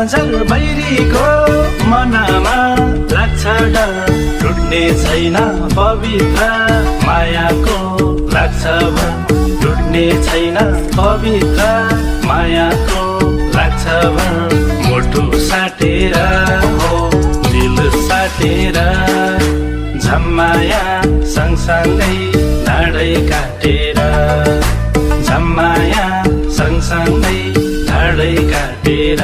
नजर बैरीको मनमा लाग्छ डर टुट्ने छैन पवित्र मायाको लाग्छ भर टुट्ने छैन पवित्र मायाको लाग्छ भर मुटु साटेर हो दिल साटेर झम्माया सँगसँगै ढाडै काटेर झम्माया सँगसँगै ढाडै काटेर